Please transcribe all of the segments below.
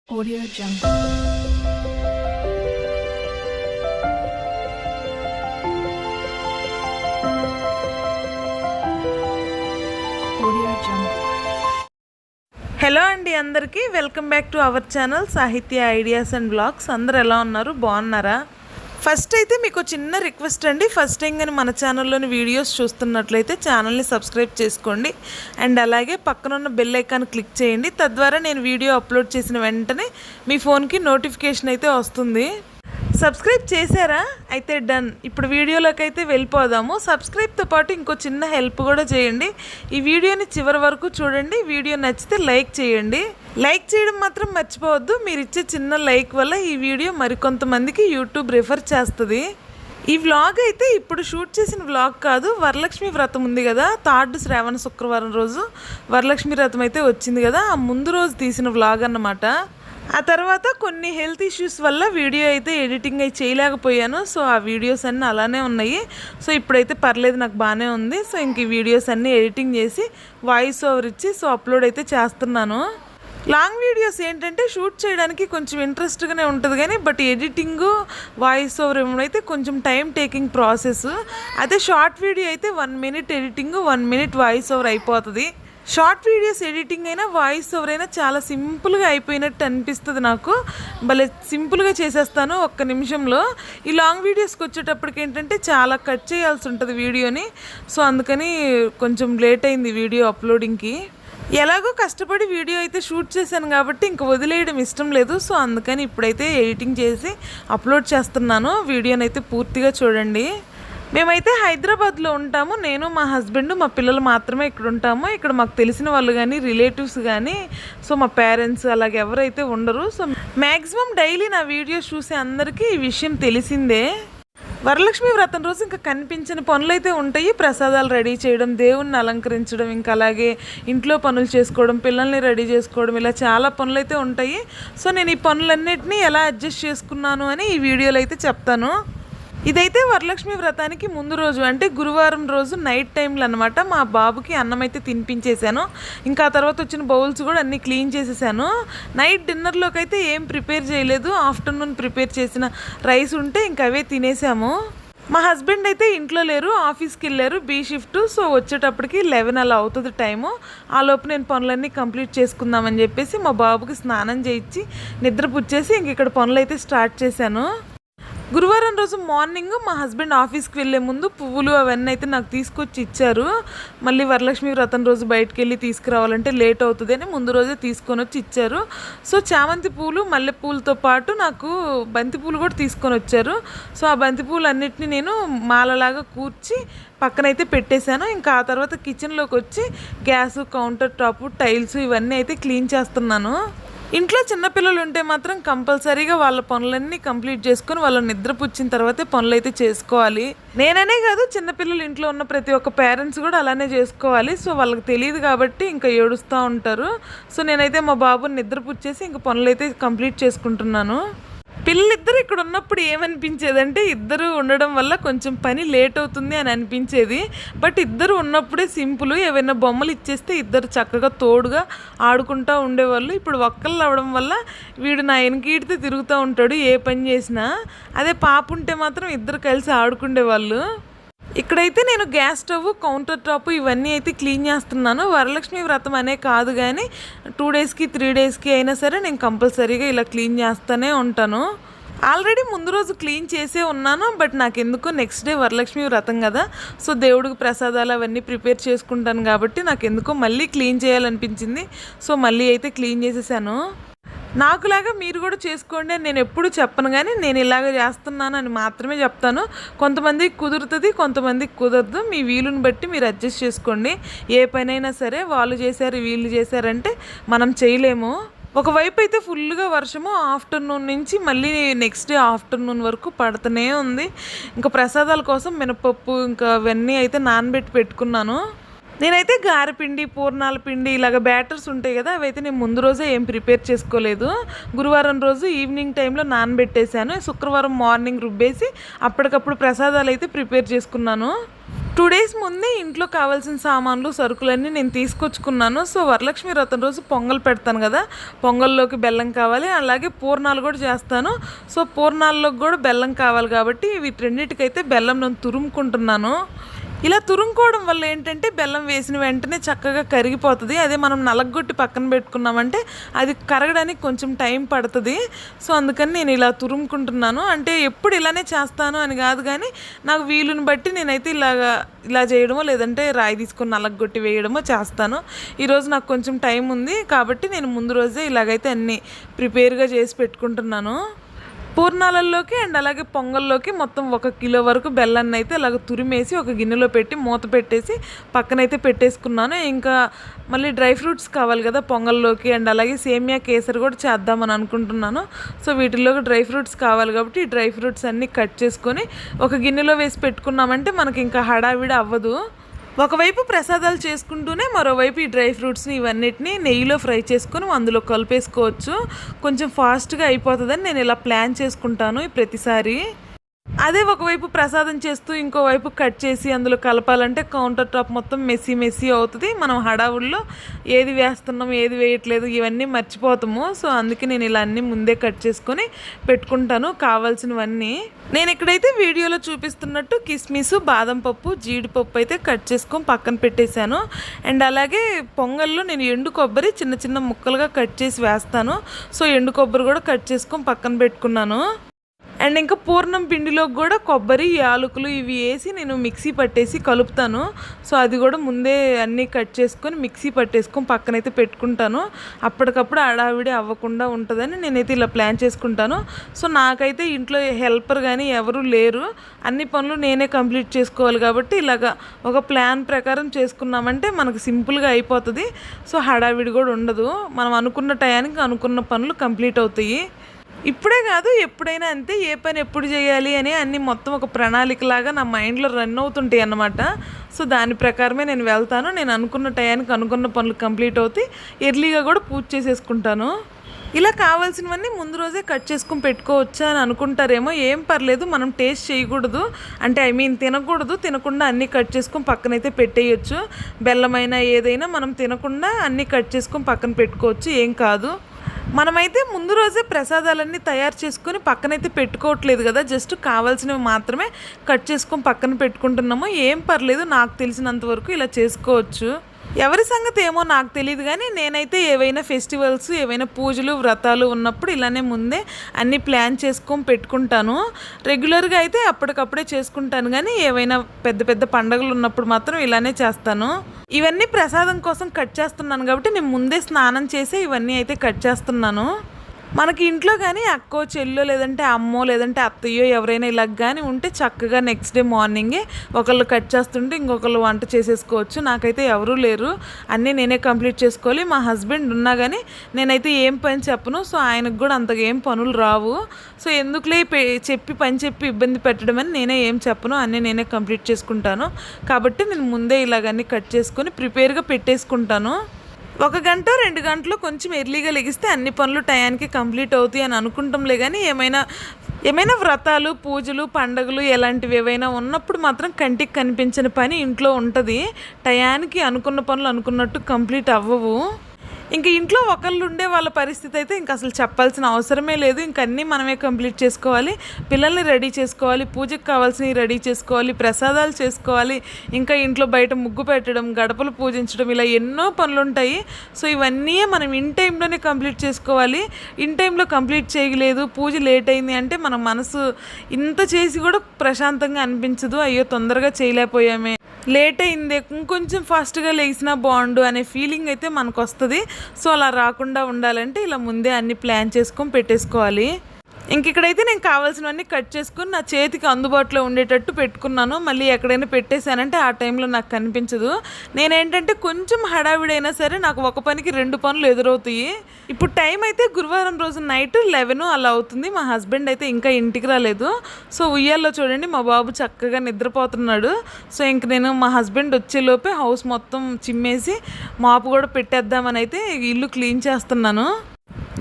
Audio Jungle. Audio Jungle. Hello అండి, అందరికీ welcome back to our channel సాహిత్య ideas and blogs. అందరు ఎలా ఉన్నారు, బాగున్నారా? ఫస్ట్ అయితే మీకు చిన్న రిక్వెస్ట్ అండి, ఫస్ట్ టైం కానీ మన ఛానల్లోని వీడియోస్ చూస్తున్నట్లయితే ఛానల్ని సబ్స్క్రైబ్ చేసుకోండి అండ్ అలాగే పక్కన ఉన్న బెల్ ఐకాన్ క్లిక్ చేయండి. తద్వారా నేను వీడియో అప్లోడ్ చేసిన వెంటనే మీ ఫోన్కి నోటిఫికేషన్ అయితే వస్తుంది. సబ్స్క్రైబ్ చేశారా? అయితే డన్. ఇప్పుడు వీడియోలోకి అయితే వెళ్ళిపోదాము. సబ్స్క్రైబ్తో పాటు ఇంకో చిన్న హెల్ప్ కూడా చేయండి. ఈ వీడియోని చివరి వరకు చూడండి. వీడియో నచ్చితే లైక్ చేయండి. లైక్ చేయడం మాత్రం మర్చిపోవద్దు. మీరు ఇచ్చే చిన్న లైక్ వల్ల ఈ వీడియో మరికొంతమందికి యూట్యూబ్ రిఫర్ చేస్తుంది. ఈ వ్లాగ్ అయితే ఇప్పుడు షూట్ చేసిన వ్లాగ్ కాదు. వరలక్ష్మి వ్రతం ఉంది కదా, 3rd శ్రావణ శుక్రవారం రోజు వరలక్ష్మి వ్రతం అయితే వచ్చింది కదా, ఆ ముందు రోజు తీసిన వ్లాగ్ అన్నమాట. ఆ తర్వాత కొన్ని హెల్త్ ఇష్యూస్ వల్ల వీడియో అయితే ఎడిటింగ్ అయితే చేయలేకపోయాను. సో ఆ వీడియోస్ అన్నీ అలానే ఉన్నాయి. సో ఇప్పుడైతే పర్లేదు, నాకు బాగానే ఉంది. సో ఇంక ఈ వీడియోస్ అన్నీ ఎడిటింగ్ చేసి వాయిస్ ఓవర్ ఇచ్చి సో అప్లోడ్ అయితే చేస్తున్నాను. లాంగ్ వీడియోస్ ఏంటంటే షూట్ చేయడానికి కొంచెం ఇంట్రెస్ట్గానే ఉంటుంది కానీ బట్ ఎడిటింగ్ వాయిస్ ఓవర్ ఇవ్వడం అయితే కొంచెం టైం టేకింగ్ ప్రాసెస్. అదే షార్ట్ వీడియో అయితే 1 minute editing 1 minute voice over అయిపోతుంది. షార్ట్ వీడియోస్ ఎడిటింగ్ అయినా వాయిస్ ఓవర్ అయినా చాలా సింపుల్గా అయిపోయినట్టు అనిపిస్తుంది నాకు. భలే సింపుల్గా చేసేస్తాను 1 నిమిషంలో. ఈ లాంగ్ వీడియోస్కి వచ్చేటప్పటికి ఏంటంటే చాలా కట్ చేయాల్సి ఉంటుంది వీడియోని. సో అందుకని కొంచెం లేట్ అయింది వీడియో అప్లోడింగ్కి. ఎలాగో కష్టపడి వీడియో అయితే షూట్ చేశాను కాబట్టి ఇంక వదిలేయడం ఇష్టం లేదు. సో అందుకని ఇప్పుడైతే ఎడిటింగ్ చేసి అప్లోడ్ చేస్తున్నాను. వీడియోని అయితే పూర్తిగా చూడండి. మేమైతే హైదరాబాద్లో ఉంటాము. నేను, మా హస్బెండ్, మా పిల్లలు మాత్రమే ఇక్కడ ఉంటాము. ఇక్కడ మాకు తెలిసిన వాళ్ళు కానీ రిలేటివ్స్ కానీ సో మా పేరెంట్స్ అలాగే ఎవరైతే ఉండరు. సో మ్యాక్సిమం డైలీ నా వీడియోస్ చూసే అందరికీ ఈ విషయం తెలిసిందే. వరలక్ష్మి వ్రతం రోజు ఇంకా కనిపించిన పనులు అయితే ఉంటాయి. ప్రసాదాలు రెడీ చేయడం, దేవుణ్ణి అలంకరించడం, ఇంకా అలాగే ఇంట్లో పనులు చేసుకోవడం, పిల్లల్ని రెడీ చేసుకోవడం, ఇలా చాలా పనులు అయితే ఉంటాయి. సో నేను ఈ పనులన్నిటినీ ఎలా అడ్జస్ట్ చేసుకున్నాను అని ఈ వీడియోలో అయితే చెప్తాను. ఇదైతే వరలక్ష్మి వ్రతానికి ముందు రోజు అంటే గురువారం రోజు నైట్ టైంలో అనమాట. మా బాబుకి అన్నం అయితే తినిపించేశాను. ఇంకా ఆ తర్వాత వచ్చిన బౌల్స్ కూడా అన్నీ క్లీన్ చేసేసాను. నైట్ డిన్నర్లోకి అయితే ఏం ప్రిపేర్ చేయలేదు. ఆఫ్టర్నూన్ ప్రిపేర్ చేసిన రైస్ ఉంటే ఇంకా అవే తినేసాము. మా హస్బెండ్ అయితే ఇంట్లో లేరు, ఆఫీస్కి వెళ్ళారు, బీ షిఫ్ట్. సో వచ్చేటప్పటికి 11 అలా అవుతుంది టైము. ఆ లోపు నేను పనులన్నీ కంప్లీట్ చేసుకుందామని చెప్పేసి మా బాబుకి స్నానం చేయించి నిద్ర పుచ్చేసి ఇంక ఇక్కడ పనులు అయితే స్టార్ట్ చేశాను. గురువారం రోజు మార్నింగ్ మా హస్బెండ్ ఆఫీస్కి వెళ్ళే ముందు పువ్వులు అవన్నీ అయితే నాకు తీసుకొచ్చి ఇచ్చారు. మళ్ళీ వరలక్ష్మి వ్రతం రోజు బయటకు వెళ్ళి తీసుకురావాలంటే లేట్ అవుతుంది అని ముందు రోజే తీసుకొని వచ్చి ఇచ్చారు. సో చామంతి పూలు, మల్లె పూలతో పాటు నాకు బంతి పూలు కూడా తీసుకొని వచ్చారు. సో ఆ బంతి పూలు అన్నిటిని నేను మాలలాగా కూర్చి పక్కనైతే పెట్టేశాను. ఇంకా ఆ తర్వాత కిచెన్లోకి వచ్చి గ్యాస్, కౌంటర్ టాప్, టైల్స్ ఇవన్నీ అయితే క్లీన్ చేస్తున్నాను. ఇంట్లో చిన్నపిల్లలు ఉంటే మాత్రం కంపల్సరీగా వాళ్ళ పనులన్నీ కంప్లీట్ చేసుకొని వాళ్ళని నిద్రపుచ్చిన తర్వాతే పనులు అయితే చేసుకోవాలి. నేననే కాదు, చిన్నపిల్లలు ఇంట్లో ఉన్న ప్రతి ఒక్క పేరెంట్స్ కూడా అలానే చేసుకోవాలి. సో వాళ్ళకి తెలియదు కాబట్టి ఇంకా ఏడుస్తూ ఉంటారు. సో నేనైతే మా బాబుని నిద్రపుచ్చేసి ఇంక పనులు అయితే కంప్లీట్ చేసుకుంటున్నాను. పిల్లలిద్దరు ఇక్కడ ఉన్నప్పుడు ఏమనిపించేదంటే ఇద్దరు ఉండడం వల్ల కొంచెం పని లేట్ అవుతుంది అని అనిపించేది. బట్ ఇద్దరు ఉన్నప్పుడే సింపుల్. ఏవైనా బొమ్మలు ఇచ్చేస్తే ఇద్దరు చక్కగా తోడుగా ఆడుకుంటూ ఉండేవాళ్ళు. ఇప్పుడు ఒక్కళ్ళు అవ్వడం వల్ల వీడు నా వెనకీడితే తిరుగుతూ ఉంటాడు ఏ పని చేసినా. అదే పాప ఉంటే మాత్రం ఇద్దరు కలిసి ఆడుకుండేవాళ్ళు. ఇక్కడైతే నేను గ్యాస్ స్టవ్, కౌంటర్ టాప్ ఇవన్నీ అయితే క్లీన్ చేస్తున్నాను. వరలక్ష్మి వ్రతం అనే కాదు కానీ 2 daysకి 3 daysకి అయినా సరే నేను కంపల్సరీగా ఇలా క్లీన్ చేస్తూనే ఉంటాను. ఆల్రెడీ ముందు రోజు క్లీన్ చేసే ఉన్నాను. బట్ నాకు ఎందుకో నెక్స్ట్ డే వరలక్ష్మి వ్రతం కదా, సో దేవుడికి ప్రసాదాలు అవన్నీ ప్రిపేర్ చేసుకుంటాను కాబట్టి నాకు ఎందుకో మళ్ళీ క్లీన్ చేయాలనిపించింది. సో మళ్ళీ అయితే క్లీన్ చేసేసాను. నాకులాగా మీరు కూడా చేసుకోండి అని నేను ఎప్పుడు చెప్పను కానీ నేను ఇలాగ చేస్తున్నాను అని మాత్రమే చెప్తాను. కొంతమందికి కుదురుతుంది, కొంతమందికి కుదరదు. మీ వీలుని బట్టి మీరు అడ్జస్ట్ చేసుకోండి. ఏ పనైనా సరే వాళ్ళు చేశారు వీళ్ళు చేశారంటే మనం చేయలేము. ఒకవైపు అయితే ఫుల్గా వర్షము ఆఫ్టర్నూన్ నుంచి మళ్ళీ నెక్స్ట్ డే ఆఫ్టర్నూన్ వరకు పడుతూనే ఉంది. ఇంకా ప్రసాదాల కోసం మినపప్పు ఇంకా అవన్నీ అయితే నానబెట్టి పెట్టుకున్నాను. నేనైతే గారెపిండి, పూర్ణాల పిండి ఇలాగ బ్యాటర్స్ ఉంటాయి కదా, అవైతే నేను ముందు రోజే ఏం ప్రిపేర్ చేసుకోలేదు. గురువారం రోజు ఈవినింగ్ టైంలో నానబెట్టేశాను. శుక్రవారం మార్నింగ్ రుబ్బేసి అప్పటికప్పుడు ప్రసాదాలు అయితే ప్రిపేర్ చేసుకున్నాను. 2 డేస్ ముందే ఇంట్లో కావాల్సిన సామాన్లు సరుకులన్నీ నేను తీసుకొచ్చుకున్నాను. సో వరలక్ష్మి వ్రతం రోజు పొంగల్ పెడతాను కదా, పొంగల్లోకి బెల్లం కావాలి, అలాగే పూర్ణాలు కూడా చేస్తాను. సో పూర్ణాల్లోకి కూడా బెల్లం కావాలి కాబట్టి వీటన్నిటికైతే బెల్లం నేను తురుముకుంటున్నాను. ఇలా తురుముకోవడం వల్ల ఏంటంటే బెల్లం వేసిన వెంటనే చక్కగా కరిగిపోతుంది. అదే మనం నలగొట్టి పక్కన పెట్టుకున్నామంటే అది కరగడానికి కొంచెం టైం పడుతుంది. సో అందుకని నేను ఇలా తురుముకుంటున్నాను. అంటే ఎప్పుడు ఇలానే చేస్తాను అని కాదు, కానీ నాకు వీలుని బట్టి నేనైతే ఇలా చేయడమో లేదంటే రాయి తీసుకొని నలగొట్టి వేయడమో చేస్తాను. ఈరోజు నాకు కొంచెం టైం ఉంది కాబట్టి నేను ముందు రోజే ఇలాగైతే అన్నీ ప్రిపేర్గా చేసి పెట్టుకుంటున్నాను. పూర్ణాలలోకి అండ్ అలాగే పొంగల్లోకి మొత్తం 1 కిలో వరకు బెల్లాన్ని అయితే అలాగ తురిమేసి ఒక గిన్నెలో పెట్టి మూత పెట్టేసి పక్కనైతే పెట్టేసుకున్నాను. ఇంకా మళ్ళీ డ్రై ఫ్రూట్స్ కావాలి కదా పొంగల్లోకి, అండ్ అలాగే సేమియా కేసరి కూడా చేద్దామని అనుకుంటున్నాను. సో వీటిల్లోకి డ్రై ఫ్రూట్స్ కావాలి కాబట్టి ఈ డ్రై ఫ్రూట్స్ అన్నీ కట్ చేసుకొని ఒక గిన్నెలో వేసి పెట్టుకున్నామంటే మనకి ఇంకా హడావిడి అవ్వదు. ఒకవైపు ప్రసాదాలు చేసుకుంటూనే మరోవైపు ఈ డ్రై ఫ్రూట్స్ని ఇవన్నిటిని నెయ్యిలో ఫ్రై చేసుకొని అందులో కలిపేసుకోవచ్చు. కొంచెం ఫాస్ట్గా అయిపోతుందని నేను ఇలా ప్లాన్ చేసుకుంటాను ప్రతిసారి. అదే ఒకవైపు ప్రసాదం చేస్తూ ఇంకోవైపు కట్ చేసి అందులో కలపాలంటే కౌంటర్ టాప్ మొత్తం మెస్సీ అవుతుంది. మనం హడావుల్లో ఏది వేస్తున్నాం ఏది వేయట్లేదు ఇవన్నీ మర్చిపోతాము. సో అందుకే నేను ఇలా అన్నీ ముందే కట్ చేసుకొని పెట్టుకుంటాను కావాల్సినవన్నీ. నేను ఇక్కడైతే వీడియోలో చూపిస్తున్నట్టు కిస్మిస్, బాదం పప్పు, జీడిపప్పు అయితే కట్ చేసుకొని పక్కన పెట్టేశాను. అండ్ అలాగే పొంగల్లో నేను ఎండు కొబ్బరి చిన్న చిన్న ముక్కలుగా కట్ చేసి వేస్తాను. సో ఎండు కొబ్బరి కూడా కట్ చేసుకొని పక్కన పెట్టుకున్నాను. అండ్ ఇంకా పూర్ణం పిండిలోకి కూడా కొబ్బరి, యాలకులు ఇవి వేసి నేను మిక్సీ పట్టేసి కలుపుతాను. సో అది కూడా ముందే అన్నీ కట్ చేసుకొని మిక్సీ పట్టేసుకొని పక్కనైతే పెట్టుకుంటాను. అప్పటికప్పుడు హడావిడి అవ్వకుండా ఉంటుందని నేనైతే ఇలా ప్లాన్ చేసుకుంటాను. సో నాకైతే ఇంట్లో హెల్పర్ కానీ ఎవరు లేరు, అన్ని పనులు నేనే కంప్లీట్ చేసుకోవాలి కాబట్టి ఇలాగా ఒక ప్లాన్ ప్రకారం చేసుకున్నామంటే మనకు సింపుల్గా అయిపోతుంది. సో హడావిడి కూడా ఉండదు, మనం అనుకున్న టయానికి అనుకున్న పనులు కంప్లీట్ అవుతాయి. ఇప్పుడే కాదు ఎప్పుడైనా అంతే, ఏ పని ఎప్పుడు చేయాలి అని అన్నీ మొత్తం ఒక ప్రణాళికలాగా నా మైండ్లో రన్ అవుతుంటాయి అన్నమాట. సో దాని ప్రకారమే నేను వెళ్తాను. నేను అనుకున్న టయానికి అనుకున్న పనులు కంప్లీట్ అవుతాయి. ఎర్లీగా కూడా పూజ చేసేసుకుంటాను. ఇలా కావాల్సినవన్నీ ముందు రోజే కట్ చేసుకుని పెట్టుకోవచ్చా అని అనుకుంటారేమో. ఏం పర్లేదు, మనం టేస్ట్ చేయకూడదు అంటే తినకూడదు, తినకుండా అన్నీ కట్ చేసుకొని పక్కనైతే పెట్టేయచ్చు. బెల్లమైనా ఏదైనా మనం తినకుండా అన్నీ కట్ చేసుకొని పక్కన పెట్టుకోవచ్చు, ఏం కాదు. మనమైతే ముందు రోజే ప్రసాదాలన్నీ తయారు చేసుకొని పక్కనైతే పెట్టుకోవట్లేదు కదా, జస్ట్ కావాల్సినవి మాత్రమే కట్ చేసుకొని పక్కన పెట్టుకుంటున్నాము. ఏం పర్లేదు, నాకు తెలిసినంత వరకు ఇలా చేసుకోవచ్చు. ఎవరి సంగతి ఏమో నాకు తెలియదు, కానీ నేనైతే ఏవైనా ఫెస్టివల్స్, ఏవైనా పూజలు, వ్రతాలు ఉన్నప్పుడు ఇలానే ముందే అన్నీ ప్లాన్ చేసుకొని పెట్టుకుంటాను. రెగ్యులర్గా అయితే అప్పటికప్పుడే చేసుకుంటాను, కానీ ఏవైనా పెద్ద పెద్ద పండుగలు ఉన్నప్పుడు మాత్రం ఇలానే చేస్తాను. ఇవన్నీ ప్రసాదం కోసం కట్ చేస్తున్నాను కాబట్టి నేను ముందే స్నానం చేసి ఇవన్నీ అయితే కట్ చేస్తున్నాను. మనకి ఇంట్లో కానీ అక్కో, చెల్లో, లేదంటే అమ్మో, లేదంటే అత్తయ్యో ఎవరైనా ఇలా కానీ ఉంటే చక్కగా నెక్స్ట్ డే మార్నింగే ఒకళ్ళు కట్ చేస్తుంటే ఇంకొకళ్ళు వంట చేసేసుకోవచ్చు. నాకైతే ఎవరూ లేరు, అన్నీ నేనే కంప్లీట్ చేసుకోవాలి. మా హస్బెండ్ ఉన్నా కానీ నేనైతే ఏం పని చెప్పను. సో ఆయనకు కూడా అంతగా ఏం పనులు రావు. సో ఎందుకులే పని చెప్పి ఇబ్బంది పెట్టడం అని నేనే ఏం చెప్పను, అన్నీ నేనే కంప్లీట్ చేసుకుంటాను. కాబట్టి నేను ముందే ఇలాగన్నీ కట్ చేసుకొని ప్రిపేర్గా పెట్టేసుకుంటాను. 1 గంట 2 గంటలు కొంచెం ఎర్లీగా లెగిస్తే అన్ని పనులు టయానికి కంప్లీట్ అవుతాయి అని అనుకుంటాంలే. కానీ ఏమైనా వ్రతాలు, పూజలు, పండుగలు ఎలాంటివి ఏవైనా ఉన్నప్పుడు మాత్రం కంటికి కనిపించని పని ఇంట్లో ఉంటుంది. టయానికి అనుకున్న పనులు అనుకున్నట్టు కంప్లీట్ అవ్వవు. ఇంక ఇంట్లో ఒకళ్ళు ఉండే వాళ్ళ పరిస్థితి అయితే ఇంక అసలు చెప్పాల్సిన అవసరమే లేదు. ఇంక అన్నీ మనమే కంప్లీట్ చేసుకోవాలి, పిల్లల్ని రెడీ చేసుకోవాలి, పూజకు కావాల్సినవి రెడీ చేసుకోవాలి, ప్రసాదాలు చేసుకోవాలి, ఇంకా ఇంట్లో బయట ముగ్గు పెట్టడం, గడపలు పూజించడం, ఇలా ఎన్నో పనులు ఉంటాయి. సో ఇవన్నీ మనం ఇన్ టైంలోనే కంప్లీట్ చేసుకోవాలి. ఇన్ టైంలో కంప్లీట్ చేయలేదు, పూజ లేట్ అయింది అంటే మన మనసు ఇంత చేసి కూడా ప్రశాంతంగా అనిపించదు. అయ్యో తొందరగా చేయలేకపోయామే, లేట్ అయిందే, ఇంకొంచెం ఫాస్ట్గా లేచినా బాగుండు అనే ఫీలింగ్ అయితే మనకు వస్తుంది. సో అలా రాకుండా ఉండాలంటే ఇలా ముందే అన్ని ప్లాన్ చేసుకొని పెట్టేసుకోవాలి. ఇక్కడైతే నేను కావాల్సినవన్నీ కట్ చేసుకుని నా చేతికి అందుబాటులో ఉండేటట్టు పెట్టుకున్నాను. మళ్ళీ ఎక్కడైనా పెట్టేశానంటే ఆ టైంలో నాకు కనిపించదు. నేనేంటంటే కొంచెం హడావిడైనా సరే నాకు ఒక పనికి 2 పనులు ఎదురవుతాయి. ఇప్పుడు టైం అయితే గురువారం రోజు నైట్ 11 అలా అవుతుంది. మా హస్బెండ్ అయితే ఇంకా ఇంటికి రాలేదు. సో ఉయ్యాల్లో చూడండి మా బాబు చక్కగా నిద్రపోతున్నాడు. సో ఇంక నేను మా హస్బెండ్ వచ్చేలోపే హౌస్ మొత్తం చిమ్మేసి మాపు కూడా పెట్టేద్దామని అయితే ఇల్లు క్లీన్ చేస్తున్నాను.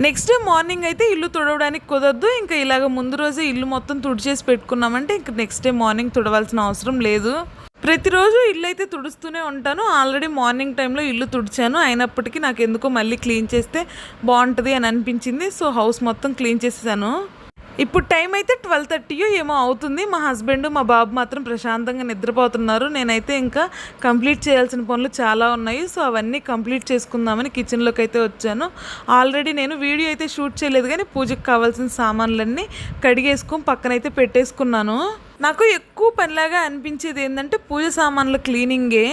నెక్స్ట్ డే మార్నింగ్ అయితే ఇల్లు తుడవడానికి కుదరదు. ఇంకా ఇలాగ ముందు రోజే ఇల్లు మొత్తం తుడిచేసి పెట్టుకున్నామంటే ఇంక నెక్స్ట్ డే మార్నింగ్ తుడవాల్సిన అవసరం లేదు. ప్రతిరోజు ఇల్లు అయితే తుడుస్తూనే ఉంటాను. ఆల్రెడీ మార్నింగ్ టైంలో ఇల్లు తుడిచాను. అయినప్పటికీ నాకు ఎందుకో మళ్ళీ క్లీన్ చేస్తే బాగుంటుంది అని అనిపించింది. సో హౌస్ మొత్తం క్లీన్ చేసేసాను. ఇప్పుడు టైం అయితే 12:30 ఏమో అవుతుంది. మా హస్బెండ్ మా బాబు మాత్రం ప్రశాంతంగా నిద్రపోతున్నారు. నేనైతే ఇంకా కంప్లీట్ చేయాల్సిన పనులు చాలా ఉన్నాయి. సో అవన్నీ కంప్లీట్ చేసుకుందామని కిచెన్లోకి అయితే వచ్చాను. ఆల్రెడీ నేను వీడియో అయితే షూట్ చేయలేదు, కానీ పూజకు కావాల్సిన సామాన్లన్నీ కడిగేసుకొని పక్కనైతే పెట్టేసుకున్నాను. నాకు ఎక్కువ పనిలాగా అనిపించేది ఏంటంటే పూజ సామాన్ల క్లీనింగే.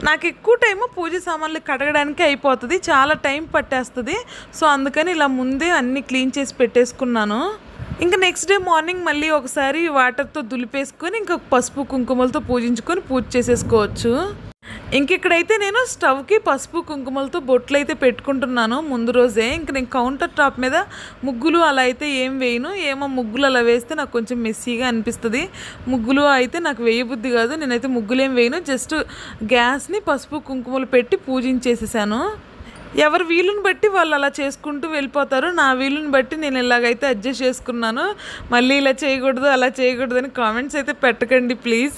నాకు ఎక్కువ టైము పూజ సామాన్లు కడగడానికి అయిపోతుంది, చాలా టైం పట్టేస్తుంది. సో అందుకని ఇలా ముందే అన్నీ క్లీన్ చేసి పెట్టేసుకున్నాను. ఇంకా నెక్స్ట్ డే మార్నింగ్ మళ్ళీ ఒకసారి వాటర్తో దులిపేసుకొని ఇంకా పసుపు కుంకుమలతో పూజించుకొని పూజ చేసేసుకోవచ్చు. ఇక్కడైతే నేను స్టవ్కి పసుపు కుంకుమలతో బొట్లు అయితే పెట్టుకుంటున్నాను ముందు రోజే. ఇంక నేను కౌంటర్ టాప్ మీద ముగ్గులు అలా అయితే ఏం వేయను. ఏమో ముగ్గులు అలా వేస్తే నాకు కొంచెం మెస్సీగా అనిపిస్తుంది. ముగ్గులు అయితే నాకు వేయబుద్ధి కాదు. నేనైతే ముగ్గులు ఏం వేయను. జస్ట్ గ్యాస్ని పసుపు కుంకుమలు పెట్టి పూజించేసేసాను. ఎవరి వీలుని బట్టి వాళ్ళు అలా చేసుకుంటూ వెళ్ళిపోతారు. నా వీలుని బట్టి నేను ఇలాగైతే అడ్జస్ట్ చేసుకున్నాను. మళ్ళీ ఇలా చేయకూడదు అలా చేయకూడదు అని కామెంట్స్ అయితే పెట్టకండి ప్లీజ్.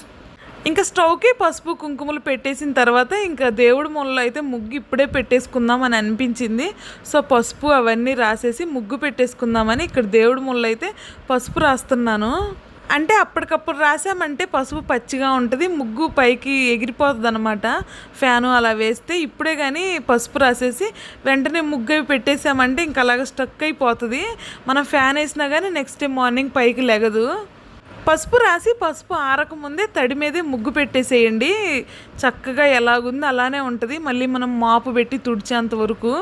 ఇంకా స్టవ్కి పసుపు కుంకుమలు పెట్టేసిన తర్వాత ఇంకా దేవుడి మూలలో అయితే ముగ్గు ఇప్పుడే పెట్టేసుకుందాం అని అనిపించింది. సో పసుపు అవన్నీ రాసేసి ముగ్గు పెట్టేసుకుందామని ఇక్కడ దేవుడి మూలలో అయితే పసుపు రాస్తున్నాను. అంటే అప్పటికప్పుడు రాసామంటే పసుపు పచ్చిగా ఉంటుంది, ముగ్గు పైకి ఎగిరిపోతుంది అనమాట ఫ్యాను అలా వేస్తే. ఇప్పుడే కానీ పసుపు రాసేసి వెంటనే ముగ్గు అవి పెట్టేసామంటే ఇంకా అలాగ స్టక్ అయిపోతుంది. మనం ఫ్యాన్ వేసినా కానీ నెక్స్ట్ డే మార్నింగ్ పైకి లెగదు. పసుపు రాసి పసుపు ఆరకముందే తడి మీదే ముగ్గు పెట్టేసేయండి. చక్కగా ఎలాగుందో అలానే ఉంటుంది. మళ్ళీ మనం మాపు పెట్టి తుడిచేంత వరకు.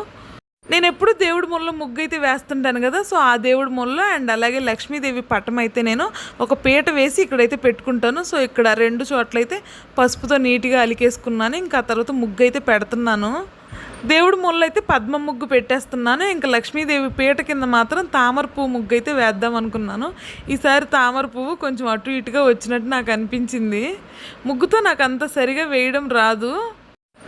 నేను ఎప్పుడు దేవుడి మూలలో ముగ్గు అయితే వేస్తుంటాను కదా. సో ఆ దేవుడి మూలలో అండ్ అలాగే లక్ష్మీదేవి పటం అయితే నేను ఒక పీట వేసి ఇక్కడైతే పెట్టుకుంటాను. సో ఇక్కడ 2 చోట్లయితే పసుపుతో నీట్గా అలికేసుకున్నాను. ఇంకా తర్వాత ముగ్గు అయితే పెడుతున్నాను. దేవుడి మూలలో అయితే పద్మ ముగ్గు పెట్టేస్తున్నాను. ఇంకా లక్ష్మీదేవి పీట కింద మాత్రం తామర పువ్వు ముగ్గు అయితే వేద్దాం అనుకున్నాను. ఈసారి తామర పువ్వు కొంచెం అటు ఇటుగా వచ్చినట్టు నాకు అనిపించింది. ముగ్గుతో నాకు అంత సరిగా వేయడం రాదు.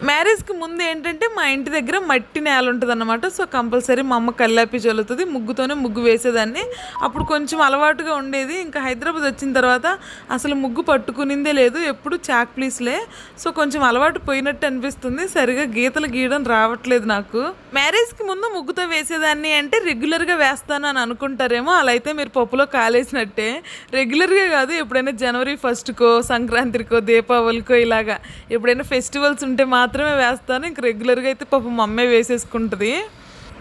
మ్యారేజ్కి ముందు ఏంటంటే మా ఇంటి దగ్గర మట్టి నేల ఉంటుంది అన్నమాట. సో కంపల్సరీ మా అమ్మ కల్లాపి చల్లుతుంది, ముగ్గుతోనే ముగ్గు వేసేదాన్ని. అప్పుడు కొంచెం అలవాటుగా ఉండేది. ఇంకా హైదరాబాద్ వచ్చిన తర్వాత అసలు ముగ్గు పట్టుకునిందే లేదు, ఎప్పుడు చాక్ ప్లీస్లే. సో కొంచెం అలవాటు పోయినట్టు అనిపిస్తుంది. సరిగా గీతలు గీయడం రావట్లేదు నాకు. మ్యారేజ్కి ముందు ముగ్గుతో వేసేదాన్ని అంటే రెగ్యులర్గా వేస్తాను అని అనుకుంటారేమో. అలా అయితే మీరు పప్పులో కాలేసినట్టే. రెగ్యులర్గా కాదు, ఎప్పుడైనా జనవరి 1కో సంక్రాంతికో దీపావళికో ఇలాగా ఎప్పుడైనా ఫెస్టివల్స్ ఉంటే మాత్రమే వేస్తాను. ఇంక రెగ్యులర్గా అయితే పాపం మా అమ్మే వేసేసుకుంటుంది.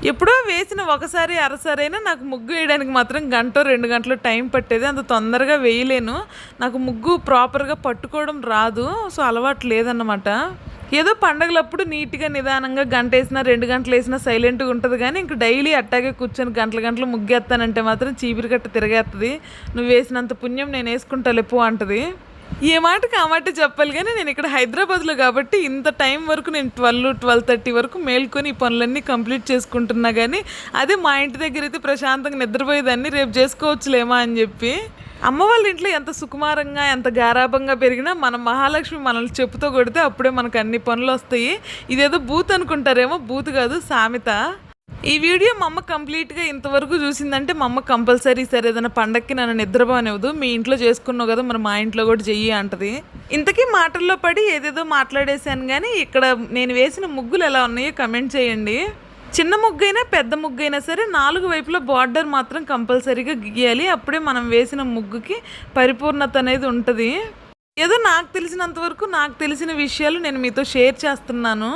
ఎప్పుడో వేసిన ఒకసారి అరసారైనా నాకు ముగ్గు వేయడానికి మాత్రం 1-2 గంటలు టైం పట్టేది. అంత తొందరగా వేయలేను. నాకు ముగ్గు ప్రాపర్గా పట్టుకోవడం రాదు. సో అలవాటు లేదన్నమాట. ఏదో పండగలప్పుడు నీట్గా నిదానంగా 1 వేసినా 2 గంటలు వేసినా సైలెంట్గా ఉంటుంది. కానీ ఇంక డైలీ అట్టాగే కూర్చొని గంటలు ముగ్గేస్తానంటే మాత్రం చీపిరి కట్ట తిరగేస్తుంది. నువ్వు వేసినంత పుణ్యం నేను వేసుకుంటా లేపు అంటది. ఏ మాటకి ఆ మాట చెప్పాలి. కానీ నేను ఇక్కడ హైదరాబాద్లో కాబట్టి ఇంత టైం వరకు నేను 12-12:30 వరకు మేల్కొని ఈ పనులన్నీ కంప్లీట్ చేసుకుంటున్నా. కానీ అదే మా ఇంటి దగ్గర అయితే ప్రశాంతంగా నిద్రపోయేదాన్ని, రేపు చేసుకోవచ్చులేమా అని చెప్పి. అమ్మ వాళ్ళ ఇంట్లో ఎంత సుకుమారంగా ఎంత గారాభంగా పెరిగినా మన మహాలక్ష్మి మనల్ని చెప్పుతో కొడితే అప్పుడే మనకు అన్ని పనులు వస్తాయి. ఇదేదో బూత్ అనుకుంటారేమో, బూత్ కాదు సామెత. ఈ వీడియో మా అమ్మ కంప్లీట్గా ఇంతవరకు చూసిందంటే మా అమ్మ కంపల్సరీ సరే ఏదైనా పండక్కి నన్ను నిద్రపోనివ్వదు. మీ ఇంట్లో చేసుకున్నావు కదా మరి మా ఇంట్లో కూడా చెయ్యి అంటది. ఇంతకీ మాటల్లో పడి ఏదేదో మాట్లాడేశాను. కానీ ఇక్కడ నేను వేసిన ముగ్గులు ఎలా ఉన్నాయో కమెంట్ చేయండి. చిన్న ముగ్గైనా పెద్ద ముగ్గైనా సరే 4 వైపులా బార్డర్ మాత్రం కంపల్సరీగా గీయాలి. అప్పుడే మనం వేసిన ముగ్గుకి పరిపూర్ణత అనేది ఉంటుంది. ఏదో నాకు తెలిసినంత వరకు నాకు తెలిసిన విషయాలు నేను మీతో షేర్ చేస్తున్నాను.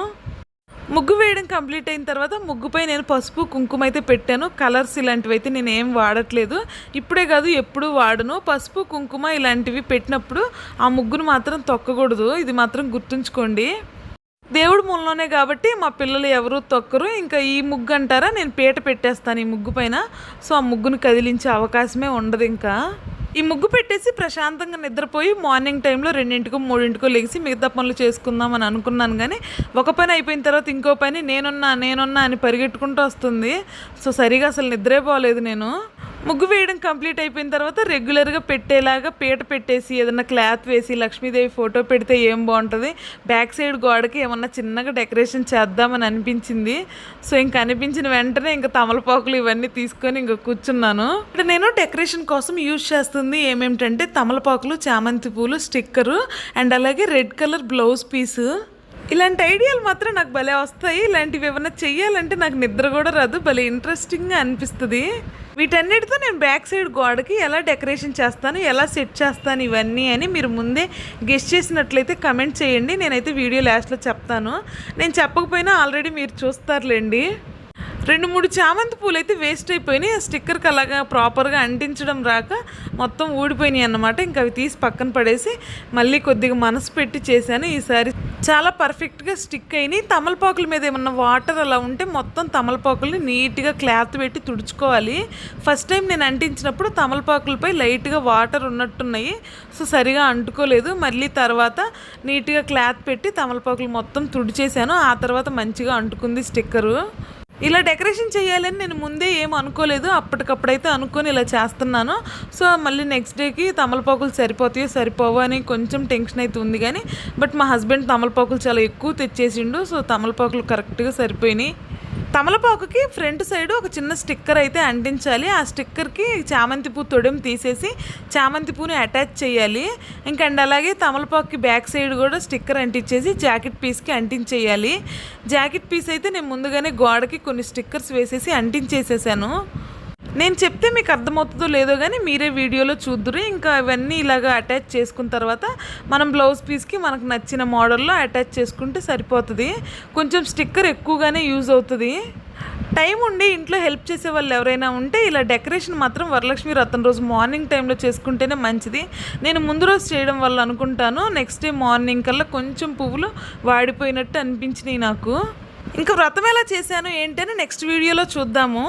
ముగ్గు వేయడం కంప్లీట్ అయిన తర్వాత ముగ్గుపై నేను పసుపు కుంకుమ అయితే పెట్టాను. కలర్స్ ఇలాంటివి అయితే నేను ఏం వాడట్లేదు. ఇప్పుడే కాదు ఎప్పుడు వాడను. పసుపు కుంకుమ ఇలాంటివి పెట్టినప్పుడు ఆ ముగ్గును మాత్రం తొక్కకూడదు. ఇది మాత్రం గుర్తుంచుకోండి. దేవుడి మూలలోనే కాబట్టి మా పిల్లలు ఎవరు తొక్కరు. ఇంకా ఈ ముగ్గు అంటారా, నేను పీట పెట్టేస్తాను ఈ ముగ్గు పైన. సో ఆ ముగ్గును కదిలించే అవకాశమే ఉండదు. ఇంకా ఈ ముగ్గు పెట్టేసి ప్రశాంతంగా నిద్రపోయి మార్నింగ్ టైంలో 2-3 లెగిసి మిగతా పనులు చేసుకుందామని అనుకున్నాను. కానీ ఒక పని అయిపోయిన తర్వాత ఇంకో పని నేనున్నా అని పరిగెట్టుకుంటూ వస్తుంది. సో సరిగా అసలు నిద్రే పోలేదు నేను. ముగ్గు వేయడం కంప్లీట్ అయిపోయిన తర్వాత రెగ్యులర్గా పెట్టేలాగా పీట పెట్టేసి ఏదైనా క్లాత్ వేసి లక్ష్మీదేవి ఫోటో పెడితే ఏం బాగుంటుంది, బ్యాక్ సైడ్ గోడకి ఏమన్నా చిన్నగా డెకరేషన్ చేద్దామని అనిపించింది. సో ఇంక అనిపించిన వెంటనే ఇంకా తమలపాకులు ఇవన్నీ తీసుకొని ఇంకా కూర్చున్నాను. ఇక్కడ నేను డెకరేషన్ కోసం యూజ్ చేస్తుంది ఏమేమిటంటే తమలపాకులు, చామంతి పూలు, స్టిక్కరు అండ్ అలాగే రెడ్ కలర్ బ్లౌజ్ పీసు. ఇలాంటి ఐడియాలు మాత్రం నాకు భలే వస్తాయి. ఇలాంటివి ఏమన్నా చెయ్యాలంటే నాకు నిద్ర కూడా రాదు, భలే ఇంట్రెస్టింగ్గా అనిపిస్తుంది. వీటన్నిటితో నేను బ్యాక్ సైడ్ గోడకి ఎలా డెకరేషన్ చేస్తాను, ఎలా సెట్ చేస్తాను ఇవన్నీ అని మీరు ముందే గెస్ చేసినట్లయితే కమెంట్ చేయండి. నేనైతే వీడియో లాస్ట్లో చెప్తాను. నేను చెప్పకపోయినా ఆల్రెడీ మీరు చూస్తారులేండి. 2-3 చామంతి పూలు అయితే వేస్ట్ అయిపోయినాయి. ఆ స్టిక్కర్కి అలాగా ప్రాపర్గా అంటించడం రాక మొత్తం ఊడిపోయినాయి అన్నమాట. ఇంకా అవి తీసి పక్కన పడేసి మళ్ళీ కొద్దిగా మనసు పెట్టి చేశాను. ఈసారి చాలా పర్ఫెక్ట్గా స్టిక్ అయినాయి. తమలపాకుల మీద ఏమన్నా వాటర్ అలా ఉంటే మొత్తం తమలపాకుల్ని నీట్గా క్లాత్ పెట్టి తుడుచుకోవాలి. ఫస్ట్ టైం నేను అంటించినప్పుడు తమలపాకులపై లైట్గా వాటర్ ఉన్నట్టున్నాయి, సో సరిగా అంటుకోలేదు. మళ్ళీ తర్వాత నీట్గా క్లాత్ పెట్టి తమలపాకులు మొత్తం తుడిచేశాను. ఆ తర్వాత మంచిగా అంటుకుంది స్టిక్కరు. ఇలా డెకరేషన్ చేయాలని నేను ముందే ఏం అనుకోలేదు, అప్పటికప్పుడైతే అనుకొని ఇలా చేస్తున్నాను. సో మళ్ళీ నెక్స్ట్ డేకి తమలపాకులు సరిపోతాయో సరిపోవో అని కొంచెం టెన్షన్ అయితే ఉంది. కానీ బట్ మా హస్బెండ్ తమలపాకులు చాలా ఎక్కువ తెచ్చేసిండు, సో తమలపాకులు కరెక్ట్గా సరిపోయినాయి. తమలపాకుకి ఫ్రంట్ సైడ్ ఒక చిన్న స్టిక్కర్ అయితే అంటించాలి. ఆ స్టిక్కర్కి చామంతి పూ తొడెం తీసేసి చామంతి పూని అటాచ్ చేయాలి. అండ్ అలాగే తమలపాకుకి బ్యాక్ సైడ్ కూడా స్టిక్కర్ అంటించేసి జాకెట్ పీస్కి అంటించేయాలి. జాకెట్ పీస్ అయితే నేను ముందుగానే గోడకి కొన్ని స్టిక్కర్స్ వేసేసి అంటించేసేసాను. నేను చెప్తే మీకు అర్థమవుతుందో లేదో కానీ మీరే వీడియోలో చూద్దురు. ఇంకా ఇవన్నీ ఇలాగ అటాచ్ చేసుకున్న తర్వాత మనం బ్లౌజ్ పీస్కి మనకు నచ్చిన మోడల్లో అటాచ్ చేసుకుంటే సరిపోతుంది. కొంచెం స్టిక్కర్ ఎక్కువగానే యూజ్ అవుతుంది. టైం ఉండి ఇంట్లో హెల్ప్ చేసే వాళ్ళు ఎవరైనా ఉంటే ఇలా డెకరేషన్ మాత్రం వరలక్ష్మి వ్రతం రోజు మార్నింగ్ టైంలో చేసుకుంటేనే మంచిది. నేను ముందు రోజు చేయడం వల్ల అనుకుంటాను, నెక్స్ట్ డే మార్నింగ్ కల్లా కొంచెం పువ్వులు వాడిపోయినట్టు అనిపించినాయి నాకు. ఇంకా వ్రతం ఎలా చేశాను ఏంటని నెక్స్ట్ వీడియోలో చూద్దాము.